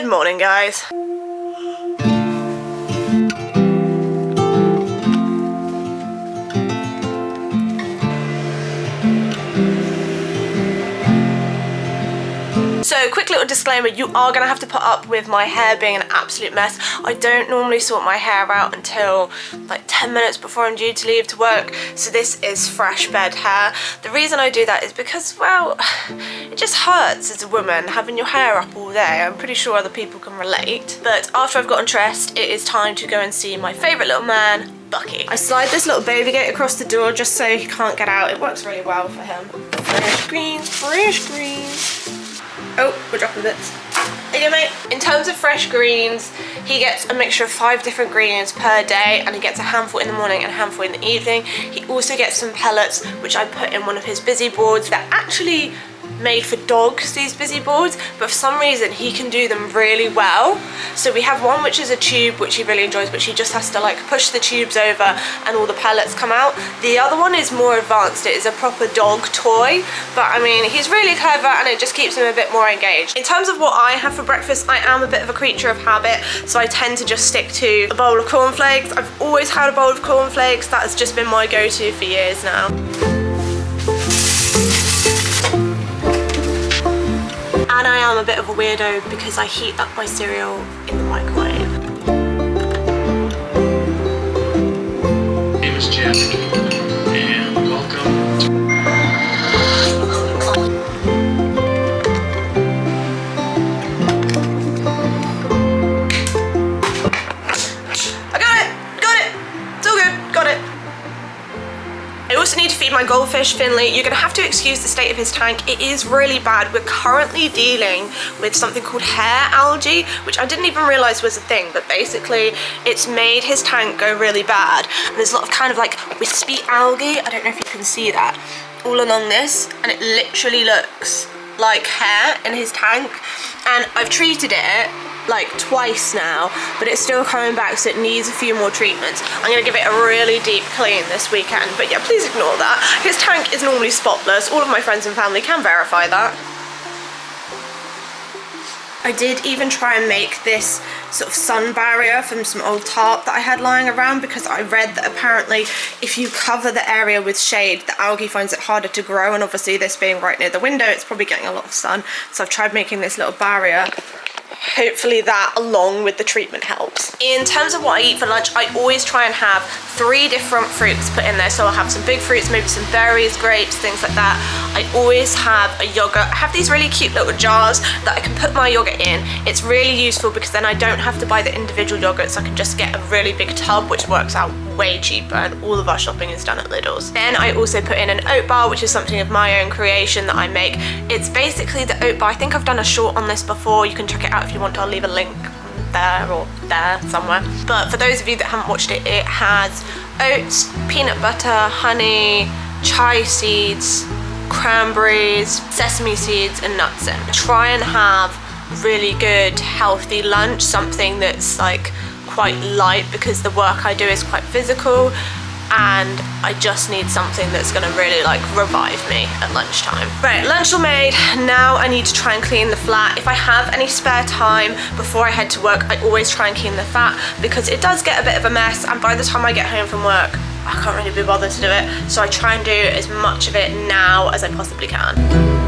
morning, guys. So, quick little disclaimer, you are going to have to put up with my hair being an absolute mess. I don't normally sort my hair out until like 10 minutes before I'm due to leave to work, so this is fresh bed hair. The reason I do that is because, well, it just hurts as a woman having your hair up all day. I'm pretty sure other people can relate. But after I've gotten dressed, it is time to go and see my favourite little man, Bucky. I slide this little baby gate across the door just so he can't get out. It works really well for him. Fresh greens, fresh greens. Oh, we're dropping bits. There you go, mate. In terms of fresh greens, he gets a mixture of 5 different greens per day, and he gets a handful in the morning and a handful in the evening. He also gets some pellets, which I put in one of his busy boards. They're actually made for dogs, these busy boards, but for some reason he can do them really well. So we have one which is a tube, which he really enjoys, but he just has to like push the tubes over and all the pellets come out. The other one is more advanced. It is a proper dog toy, but I mean, he's really clever and it just keeps him a bit more engaged. In terms of what I have for breakfast, I am a bit of a creature of habit, so I tend to just stick to a bowl of cornflakes. I've always had a bowl of cornflakes. That has just been my go-to for years now. And I am a bit of a weirdo because I heat up my cereal in the microwave. My name is Jeff, and welcome. I got it! It's all good, got it. I also need to feed my goldfish, Finley. You're gonna have to excuse the state of his tank. It is really bad. We're currently dealing with something called hair algae, which I didn't even realize was a thing, but basically it's made his tank go really bad. And there's a lot of kind of like wispy algae. I don't know if you can see that all along this, and it literally looks like hair in his tank. And I've treated it like twice now, but it's still coming back, so it needs a few more treatments. I'm gonna give it a really deep clean this weekend, but yeah, please ignore that. His tank is normally spotless. All of my friends and family can verify that. I did even try and make this sort of sun barrier from some old tarp that I had lying around, because I read that apparently if you cover the area with shade, the algae finds it harder to grow, and obviously this being right near the window, it's probably getting a lot of sun. So I've tried making this little barrier. Hopefully that, along with the treatment, helps. In terms of what I eat for lunch, I always try and have 3 different fruits put in there. So I'll have some big fruits, maybe some berries, grapes, things like that. I always have a yogurt. I have these really cute little jars that I can put my yogurt in. It's really useful because then I don't have to buy the individual yogurts. I can just get a really big tub, which works out way cheaper, and all of our shopping is done at Lidl's. Then I also put in an oat bar, which is something of my own creation that I make. It's basically the oat bar. I think I've done a short on this before. You can check it out if you want to. I'll leave a link there or there somewhere. But for those of you that haven't watched it, it has oats, peanut butter, honey, chia seeds, cranberries, sesame seeds and nuts in. Try and have really good healthy lunch, something that's like quite light, because the work I do is quite physical and I just need something that's gonna really like revive me at lunchtime. Right, lunch all made. Now I need to try and clean the flat. If I have any spare time before I head to work, I always try and clean the flat, because it does get a bit of a mess, and by the time I get home from work, I can't really be bothered to do it. So I try and do as much of it now as I possibly can.